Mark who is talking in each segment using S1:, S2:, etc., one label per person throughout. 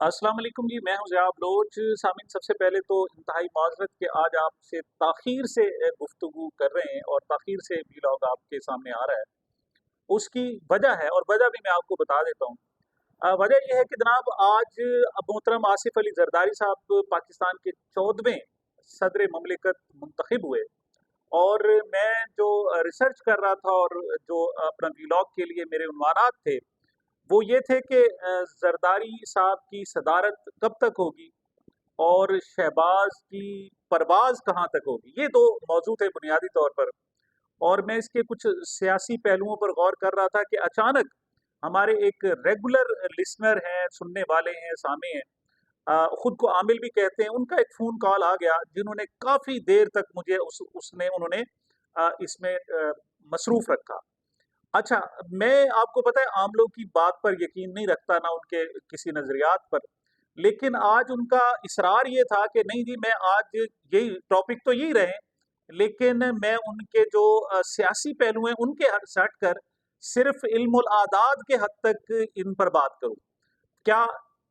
S1: अस्सलाम वालेकुम जी, मैं हूं ज़िया बलोच। सामीन, सबसे पहले तो इंतहाई माज़रत कि आज आपसे ताख़ीर से गुफ्तगू कर रहे हैं और ताख़ीर से व्लॉग आपके सामने आ रहा है। उसकी वजह है और वजह भी मैं आपको बता देता हूँ। वजह ये है कि जनाब आज मोहतरम आसिफ अली ज़रदारी साहब पाकिस्तान के 14वें सदर ममलिकत मुंतखब हुए और मैं जो रिसर्च कर रहा था और जो अपना व्लॉग के लिए मेरे उन्वानात थे, वो ये थे कि ज़रदारी साहब की सदारत कब तक होगी और शहबाज की परवाज़ कहाँ तक होगी। ये 2 मौज़ू थे बुनियादी तौर पर। और मैं इसके कुछ सियासी पहलुओं पर गौर कर रहा था कि अचानक हमारे एक रेगुलर लिसनर हैं, सुनने वाले हैं, सामे हैं, खुद को आमिल भी कहते हैं, उनका एक फ़ोन कॉल आ गया जिन्होंने काफ़ी देर तक मुझे उन्होंने इसमें मसरूफ़ रखा। अच्छा, मैं आपको पता है आम लोग की बात पर यकीन नहीं रखता, ना उनके किसी नज़रियात पर। लेकिन आज उनका इसरार ये था कि नहीं जी, मैं आज यही टॉपिक तो यही रहे, लेकिन मैं उनके जो सियासी पहलू हैं उनके हट से हटकर सिर्फ़ इल्मुल आदाद के हद तक इन पर बात करूँ। क्या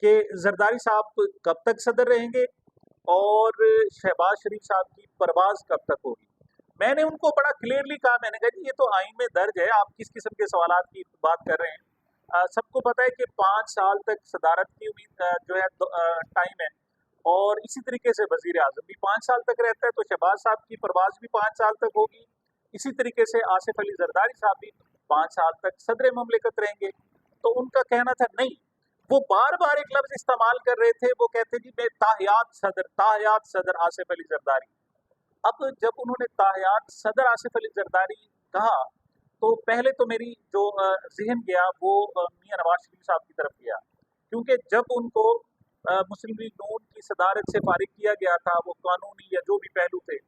S1: कि ज़रदारी साहब कब तक सदर रहेंगे और शहबाज शरीफ साहब की परवाज़ कब तक होगी? मैंने उनको बड़ा क्लियरली कहा, मैंने कहा जी ये तो आइन में दर्ज है, आप किस किस्म के सवालात की बात कर रहे हैं। सबको पता है कि 5 साल तक सदारत की उम्मीद जो है टाइम है और इसी तरीके से वज़ीर-ए-आज़म भी 5 साल तक रहता है, तो शहबाज साहब की परवाज़ भी 5 साल तक होगी। इसी तरीके से आसिफ अली ज़रदारी साहब भी 5 साल तक सदर ममलिकत रहेंगे। तो उनका कहना था नहीं, वो बार-बार एक लफ्ज़ इस्तेमाल कर रहे थे, वो कहते जी मैं ताहयात सदर आसिफ अली ज़रदारी। अब जब उन्होंने ताहयात सदर आसिफ अली ज़रदारी कहा, तो पहले तो मेरी जो ज़हन गया वो मियाँ नवाज़ शरीफ साहब की तरफ गया। क्योंकि जब उनको मुस्लिम लीग नून की सदारत से फ़ारिग किया गया था, वो कानूनी या जो भी पहलू थे,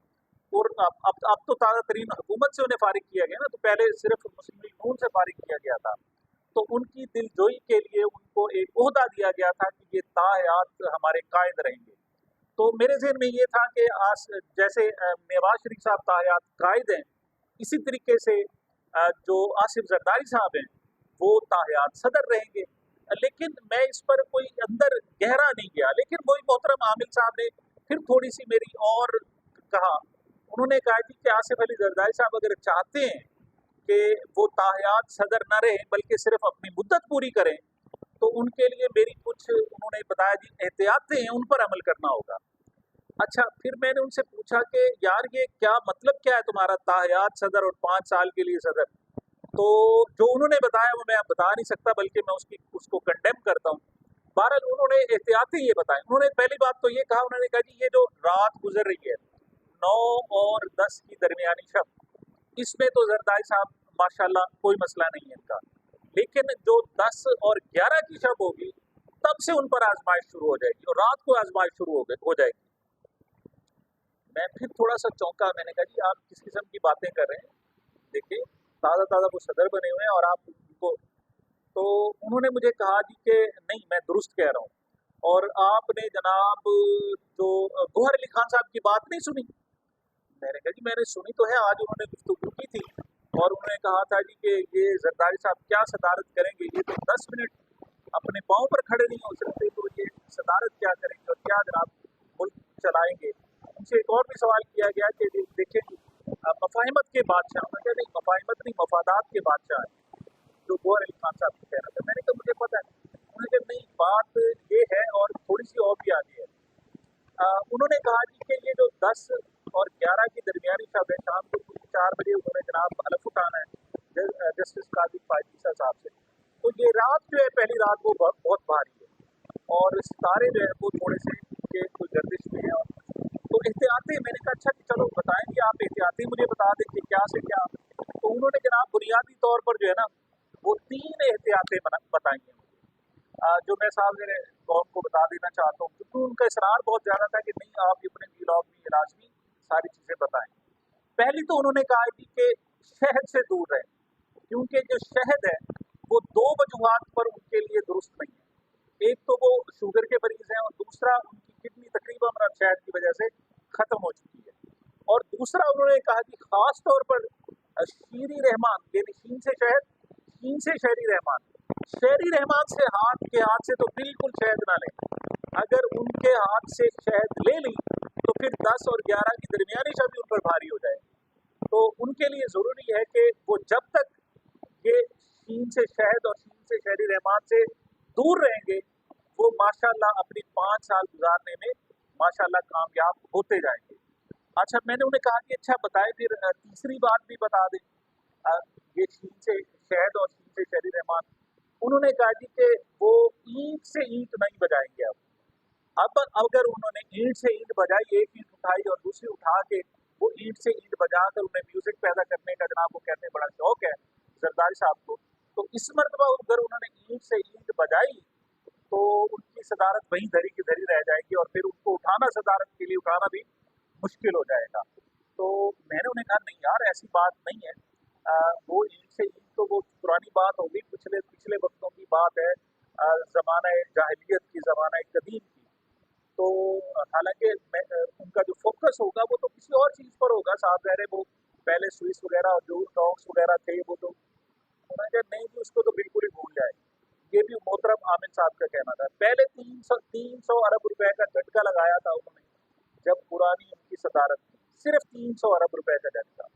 S1: और अब तो ताज़ा तरीन हुकूमत से उन्हें फ़ारिग किया गया ना, तो पहले सिर्फ़ मुस्लिम लीग नून से फ़ारिग किया गया था। तो उनकी दिलजोई के लिए उनको एक ओहदा दिया गया था कि ये ताहयात हमारे कायद रहेंगे। तो मेरे ज़हन में ये था कि जैसे नवाज़ शरीफ साहब ताहयात कायद हैं, इसी तरीके से जो आसिफ ज़रदारी साहब हैं, वो ताहयात सदर रहेंगे। लेकिन मैं इस पर कोई अंदर गहरा नहीं गया, लेकिन वही मोहतरम आमिल साहब ने फिर थोड़ी-सी मेरी और कहा। उन्होंने कहा जी कि आसिफ अली ज़रदारी साहब अगर चाहते हैं कि वो ताहयात सदर न रहें, बल्कि सिर्फ़ अपनी मुद्दत पूरी करें, तो उनके लिए मेरी कुछ उन्होंने बताया जी एहतियातें हैं, उन पर अमल करना होगा। अच्छा, फिर मैंने उनसे पूछा कि यार ये क्या मतलब क्या है तुम्हारा ताहयात सदर और 5 साल के लिए सदर? तो जो उन्होंने बताया वो मैं अब बता नहीं सकता, बल्कि मैं उसको कंडेम करता हूँ। बहरहाल उन्होंने एहतियातें ये बताई। उन्होंने पहली बात तो ये कहा, उन्होंने कहा जी ये जो रात गुज़र रही है, 9 और 10 की दरमियानी शब, इसमें तो ज़रदारी साहब माशाअल्लाह कोई मसला नहीं है इनका। लेकिन जो 10 और 11 की शब होगी, तब से उन पर आज़माइश शुरू हो जाएगी और रात को आज़माइश शुरू हो जाएगी। मैं फिर थोड़ा-सा चौंका, मैंने कहा जी आप किस किस्म की बातें कर रहे हैं? देखिए, ताज़ा-ताज़ा वो सदर बने हुए हैं और आप उनको। तो उन्होंने मुझे कहा जी कि नहीं, मैं दुरुस्त कह रहा हूँ और आपने जनाब जो गौहर अली खान साहब की बात नहीं सुनी? मैंने कहा जी मैंने सुनी तो है, आज उन्होंने गुफ्तगू की थी और उन्होंने कहा था जी कि ये ज़रदारी साहब क्या सदारत करेंगे, ये तो 10 मिनट अपने पाँव पर खड़े नहीं हो सकते, तो ये सदारत क्या करेंगे और क्या जनाब मुल्क चलाएँगे। उनसे एक और भी सवाल किया गया कि देखिए जी मफ़ाहिमत के बादशाह, मैं कहा नहीं मफ़ाहिमत नहीं, मफ़ादात के बादशाह हैं, जो गौहर अली खान साहब का कहना था। मैंने कहा मुझे पता है। उन्होंने कहा नहीं, बात ये है और थोड़ी-सी और भी आगे है। उन्होंने कहा जी कि ये जो 10 और 11 की दरमियानी शब है, शाम को 4 बजे उन्होंने जनाब हलफ उठाना है जस्टिस काज़ी फायज़ साहब से। तो ये रात जो है, पहली रात वो बहुत भारी है और सितारे जो है वो थोड़े-से के कोई गर्दिश में है। तो एहतियातें, मैंने कहा अच्छा कि चलो बताएँगे आप, एहतियातें मुझे बता दें कि क्या से क्या। तो उन्होंने जनाब बुनियादी तौर पर जो है ना, वो 3 एहतियातें बताई हैं। जो मैं सामने कौम को बता देना चाहता हूँ, क्योंकि उनका इसरार बहुत ज़्यादा था कि नहीं आप अपने व्लॉग में ये लाज़मी सारी चीज़ें बताएँ। पहली तो उन्होंने कहा जी कि शहद से दूर रहें, क्योंकि जो शहद है वो 2 वजूहात पर उनके लिए दुरुस्त नहीं है। एक तो वो शुगर के मरीज़ हैं और दूसरा उनकी किडनी तकरीबन शहद की वजह से ख़त्म हो चुकी है। और दूसरा उन्होंने कहा कि ख़ास तौर पर शीरी रहमान, यानी शीन से शहद, शीन से शहरी रहमान, शहरी रहमान से हाथ से तो बिल्कुल शहद ना लें। अगर उनके हाथ से शहद ले ली तो फिर 10 और 11 की दरमियानी शब उन पर भारी हो जाए। तो उनके लिए ज़रूरी है कि वो जब तक ये शीन से शहद और शीन से शहरी रहमान से दूर रहेंगे, वो माशाल्लाह अपनी 5 साल गुजारने में माशाल्लाह कामयाब होते जाएंगे। अच्छा, मैंने उन्हें कहा कि अच्छा बताएं फिर तीसरी बात भी बता दें, ये शीन से शहद और शीन से शहरी रहमान। उन्होंने कहा जी कि वो ईंट से ईंट नहीं बजाएंगे। अब अगर उन्होंने ईंट से ईंट बजाई, एक ईंट उठाई और दूसरी उठा के वो ईंट से ईंट बजाकर उन्हें म्यूजिक पैदा करने का जनाब वो कहते हैं बड़ा शौक है जरदारी साहब को, तो इस मरतबा अगर उन्होंने ईंट से ईंट बजाई तो उनकी सदारत वहीं धरी की धरी रह जाएगी और फिर उनको उठाना, सदारत के लिए उठाना भी मुश्किल हो जाएगा। तो मैंने उन्हें कहा नहीं यार, ऐसी बात नहीं है, वो ईंट से ईंट तो वो पुरानी बात होगी, पिछले पिछले वक्तों की बात है, ज़माना जाहिलियत की, ज़माना कदीम की। तो हालांकि उनका जो फोकस होगा वो तो किसी और चीज़ पर होगा, साहब कह रहे वो पहले स्विस वगैरह और जो टॉक्स वगैरह थे वो तो उन्होंने कहा नहीं जी उसको तो बिल्कुल ही भूल जाए। ये भी मोहतरम आमिर साहब का कहना था। पहले 300 अरब रुपए का झटका लगाया था उन्होंने जब पुरानी उनकी सदारत थी, सिर्फ 300 अरब रुपए का झटका।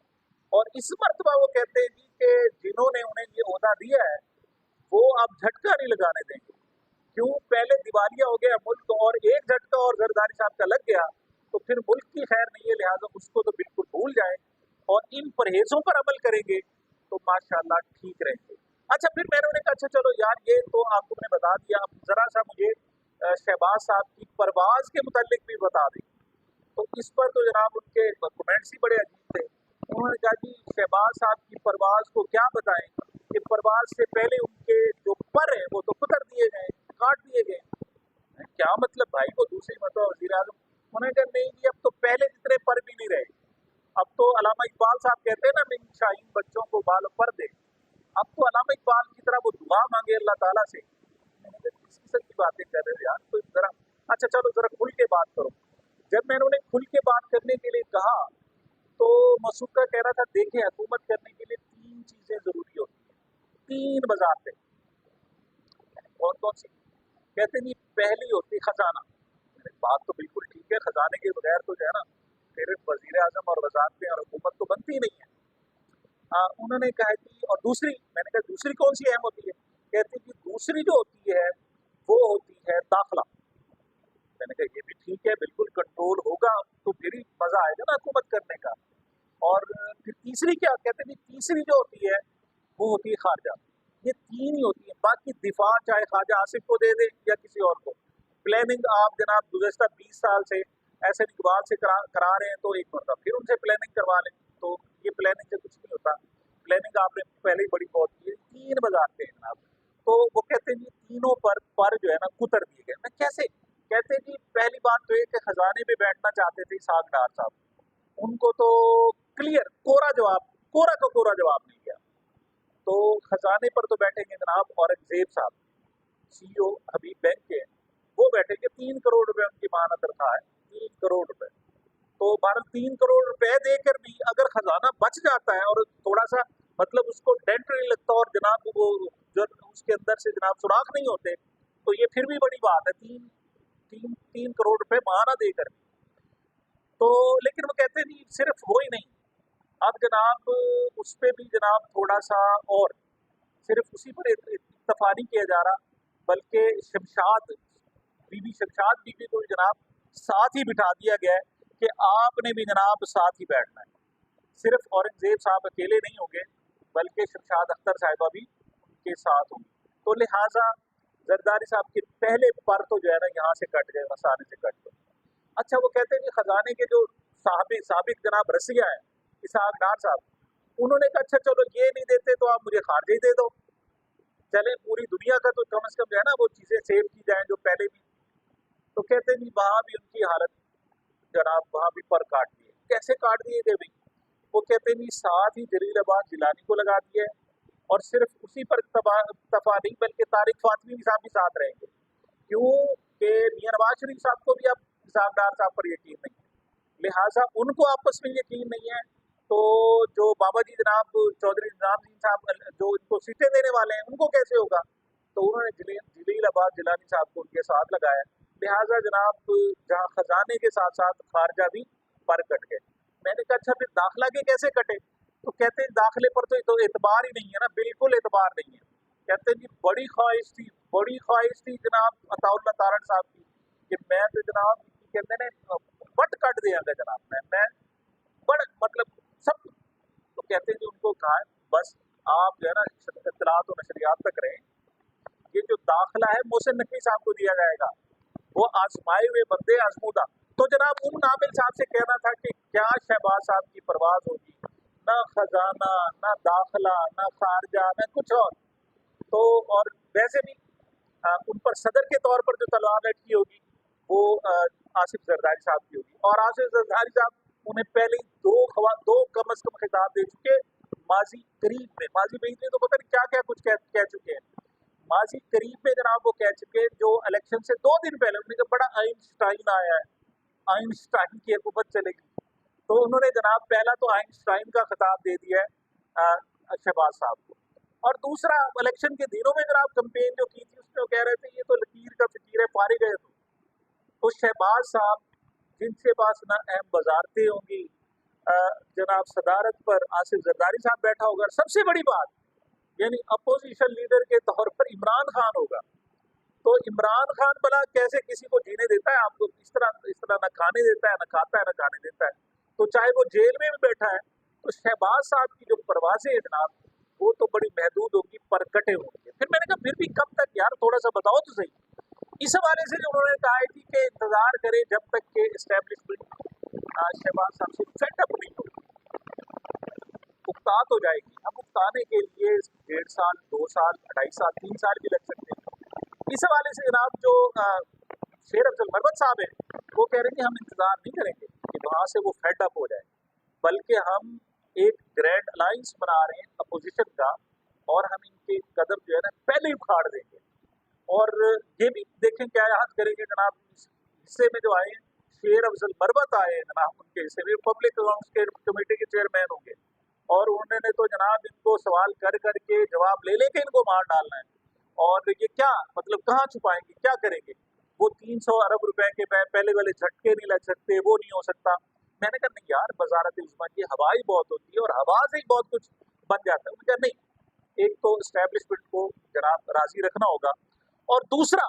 S1: और इस मरतबा वो कहते हैं जी कि जिन्होंने उन्हें ये ओहदा दिया है वो अब झटका नहीं लगाने देंगे। क्यों? पहले दिवालिया हो गया मुल्क और एक झटका और जरदारी साहब का लग गया तो फिर मुल्क की खैर नहीं है, लिहाजा उसको तो बिल्कुल भूल जाए और इन परहेजों पर अमल करेंगे तो माशाल्लाह ठीक रहेंगे। अच्छा, फिर मैंने उन्हें कहा अच्छा चलो यार ये तो आप तुमने बता दिया, अब जरा सा मुझे शहबाज साहब की परवाज के मुतालिक भी बता दें। तो इस पर तो जनाब उनके कमेंट्स ही बड़े अजीब थे। उन्होंने कहा जी शहबाज साहब की परवाज को क्या बताएं कि परवाज से पहले उनके जो पर हैं वो तो कुतर दिए गए, काट दिए गए। क्या मतलब भाई, वो दूसरी मतलब वज़ीर आज़म। उन्होंने कहा नहीं जी अब तो पहले जितने पर भी नहीं रहे, अब तो अलामा इकबाल साहब कहते हैं ना मेरी शाहीन बच्चों को बाल पर दे, अब तो अलामा इकबाल की तरह वो दुआ मांगे अल्लाह ताला से। मैंने कहा किस किस्म की बातें कर रहे हो यार, तो जरा अच्छा चलो जरा खुल के बात करो। जब मैंने उन्हें खुल के बात करने के लिए कहा तो मसूद का कह रहा था देखें हुकूमत करने के लिए 3 चीज़ें ज़रूरी होती हैं, 3 वज़ारतें। कौन कौन सी? कहते नहीं पहली होती खजाना। बात तो बिल्कुल ठीक है, खजाने के बगैर तो जो है ना फिर वज़ीर आज़म और वज़ारतें और हुकूमत तो बनती ही नहीं है। उन्होंने कहा कि और दूसरी, मैंने कहा दूसरी कौन सी अहम होती है? कहते कि दूसरी जो होती है वो होती है दाखिला। मैंने कहा ये भी ठीक है, बिल्कुल कंट्रोल होगा तो फिर ही मज़ा आएगा ना हुकूमत करने का। और फिर तीसरी क्या कहते हैं, तीसरी जो होती है वो होती है खारजा। ये 3 ही होती है, बाकी दिफा चाहे ख्वाजा आसिफ को दे दे या किसी और को। प्लानिंग आप जनाब गुज़श्ता 20 साल से ऐसे इकबाल से करा रहे हैं तो एक मरतबा फिर उनसे प्लानिंग करवा लें, तो ये प्लानिंग से कुछ नहीं होता। प्लानिंग आपने पहले ही बड़ी बहुत की है, 3 बजाते हैं जनाब। तो वो कहते हैं जी तीनों पर जो है ना कुतर दिए गए। मैं कैसे? कहते हैं जी पहली बात तो ये कि खजाने पे बैठना चाहते थे इसहाक डार साहब, उनको तो क्लियर कोरा जवाब, कोरा का कोरा जवाब मिल गया। तो खजाने पर तो बैठेंगे जनाब औरंगजेब साहब, सीईओ हबीब बैंक के, वो बैठेंगे। 3 करोड़ रुपए उनकी मानद तनख्वाह है, 3 करोड़ रुपए। तो भारत 3 करोड़ रुपए देकर भी अगर खजाना बच जाता है और थोड़ा सा मतलब उसको डेंट नहीं लगता और जनाब वो जो उसके अंदर से जनाब सुराख नहीं होते तो ये फिर भी बड़ी बात है, 3 करोड़ रुपए माना देकर भी। तो लेकिन वो कहते नहीं सिर्फ वो ही नहीं, अब जनाब उस पे भी जनाब थोड़ा सा और सिर्फ उसी पर इत्तफा नहीं किया जा रहा, बल्कि शमशाद बीबी, शमशाद बीबी को भी जनाब साथ ही बिठा दिया गया है कि आपने भी जनाब साथ ही बैठना है। सिर्फ औरंगजेब साहब अकेले नहीं होंगे बल्कि शमशाद अख्तर साहिबा भी उनके साथ होंगी। तो लिहाजा जरदारी साहब के पहले पर तो जो है ना यहाँ से कट गए, मसाने से कट गए। अच्छा, वो कहते हैं कि खजाने के जो साबिक जनाब रसिया है इसहाक डार साहब, उन्होंने कहा अच्छा चलो ये नहीं देते तो आप मुझे खारजा ही दे दो, चले पूरी दुनिया का तो कम से कम जो है ना वो चीज़ें सेव की जाएं जो पहले भी। तो कहते नहीं वहाँ भी उनकी हालत जनाब, वहाँ भी पर काट दिए। कैसे काट दिए गए भाई? वो कहते नहीं साथ ही जलीलाबाद जिलानी को लगा दिया है और सिर्फ उसी पर तफा नहीं बल्कि तारिक फातमी साहब भी साथ रहेंगे। क्यों कि मियां नवाज शरीफ साहब को भी अब इसहाक डार साहब पर यकीन नहीं है, लिहाजा उनको आपस में यकीन नहीं है। तो जो बाबा जी जनाब चौधरी निजाम दीन साहब जो इनको सीटें देने वाले हैं उनको कैसे होगा? तो उन्होंने जलील आबाद जिलानी साहब को उनके साथ लगाया, लिहाजा जनाब जहाँ खजाने के साथ साथ खारजा भी पर कट गए। मैंने कहा अच्छा फिर दाखिला के कैसे कटे? तो कहते हैं दाखिले पर तो एतबार ही नहीं है ना, बिल्कुल एतबार नहीं है। कहते हैं जी बड़ी ख्वाहिश थी जनाब अताउल्लाह तारड़ साहब की कि मैं तो जनाब कहते हैं बट कट दिया जनाब, मैं बड़ मतलब सब। तो कहते हैं जी उनको कहा बस आप जो है ना इत्तलात और नशरियात तक रहें, ये जो दाखिला है मोहसिन नकवी साहब को दिया जाएगा, वो आजमाए हुए बंदे आजमूदा। तो जनाब उन नामिल साहब से कहना था कि क्या शहबाज साहब की परवाज होगी, ना खजाना ना दाखिला ना खारजा ना कुछ और। तो और वैसे भी उन पर सदर के तौर पर जो तलवार लटकी होगी वो आसिफ जरदारी साहब की होगी, और आसिफ जरदारी साहब उन्हें पहले दो कम अज कम खिताब दे चुके माजी करीब में। माजी में तो पता नहीं क्या क्या कुछ कह चुके हैं। माजी करीब में जनाब वो कह चुके जो इलेक्शन से 2 दिन पहले उन्होंने कहा बड़ा आइंस्टाइन आया है, आइंस्टाइन की हुकूमत चलेगी। तो उन्होंने जनाब पहला तो आइंस्टाइन का खिताब दे दिया है शहबाज साहब को, और दूसरा इलेक्शन के दिनों में जनाब कैंपेन जो की थी उसमें वो कह रहे थे ये तो लकीर का फकीर है, पारे गए। तो शहबाज साहब जिनके पास ना अहम वजारतें होंगी, जनाब सदारत पर आसिफ जरदारी साहब बैठा होगा, सबसे बड़ी बात यानी अपोजिशन लीडर के तौर पर इमरान खान होगा। तो इमरान खान भला कैसे किसी को जीने देता है? आपको इस तरह न खाने देता है, न खाता है, न खाने देता है। तो चाहे वो जेल में भी बैठा है, तो शहबाज साहब की जो परवाजें हैं जनाब वो तो बड़ी महदूद होगी, परकटे होंगे। फिर मैंने कहा फिर भी कब तक यार, थोड़ा सा बताओ तो सही। इस हवाले से जो उन्होंने कहा है कि इंतजार करे जब तक के एस्टेब्लिशमेंट शहबाज साहब से सेटअप नहीं होगी, उकतात हो जाएगी। अब उकताने के लिए 1.5 साल 2 साल 2.5 साल 3 साल भी लग सकते हैं। इस हवाले से जनाब जो शेर अफजल मरवत साहब हैं वो कह रहे हैं कि हम इंतजार नहीं करेंगे कि वहाँ से वो फेड अप हो जाए, बल्कि हम एक ग्रैंड अलायंस बना रहे हैं अपोजिशन का, और हम इनके कदम जो है ना पहले ही उखाड़ देंगे। और ये भी देखें क्या याद करेंगे जनाब, हिस्से में जो आए हैं शेर अफजल मरवत आए हैं जनाब, उनके हिस्से में पब्लिक अकाउंट्स कमेटी के चेयरमैन होंगे, और उन्होंने तो जनाब इनको सवाल कर करके जवाब ले लेके इनको मार डालना है। और ये क्या मतलब कहाँ छुपाएंगे, क्या करेंगे? वो 300 अरब रुपए के पहले वाले झटके नहीं लग सकते, वो नहीं हो सकता। मैंने कहा नहीं यार, वजारत उस्मा की हवा ही बहुत होती है और हवा से ही बहुत कुछ बन जाता है। मुझे कहा नहीं, एक तो इस्टेब्लिशमेंट को जनाब राजी रखना होगा, और दूसरा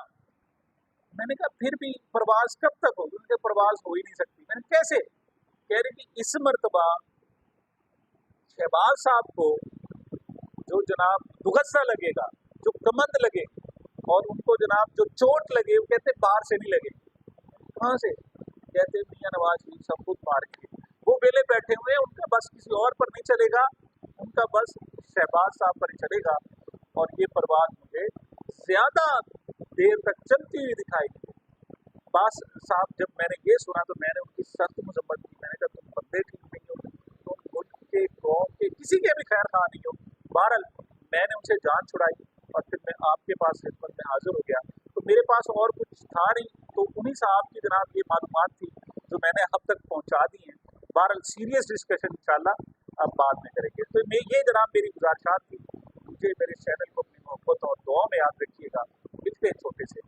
S1: मैंने कहा फिर भी प्रवास कब तक होगी? उनके प्रवास हो ही नहीं सकती। मैंने कैसे? कह रही कि इस मर्तबा शहबाज साहब को जो जनाब दुगस्सा लगेगा, जो कमंद लगे, और उनको जनाब जो चोट लगे, वो कहते बाहर से नहीं लगे। कहाँ से? कहते मियां नवाज शरीफ सब खुद मार के वो बेले बैठे हुए हैं, उनका बस किसी और पर नहीं चलेगा, उनका बस शहबाज साहब पर ही चलेगा। और ये परवाज मुझे ज्यादा देर तक चलती हुई दिखाई दी। बास साहब जब मैंने ये सुना तो मैंने उनकी सख्त मजम्मत की। मैंने कहा तुम बंदे ठीक नहीं हो, तुम मुल्क के कौम के किसी के भी खैर खा नहीं हो। बहरहाल मैंने उनसे जान छुड़ाई और फिर मैं आपके पास खिदमत में हाजिर हो गया। तो मेरे पास और कुछ था नहीं, तो उन्हीं साहब की जनाब ये मालूमात थी जो मैंने अब तक पहुँचा दी हैं। बहरहाल सीरियस डिस्कशन इंशाल्लाह अब बाद में करेंगे। तो ये जनाब मेरी गुजारिशात थी। मुझे मेरे चैनल को अपनी मोहब्बत और दुआ में याद रखिएगा। मिलते हैं छोटे से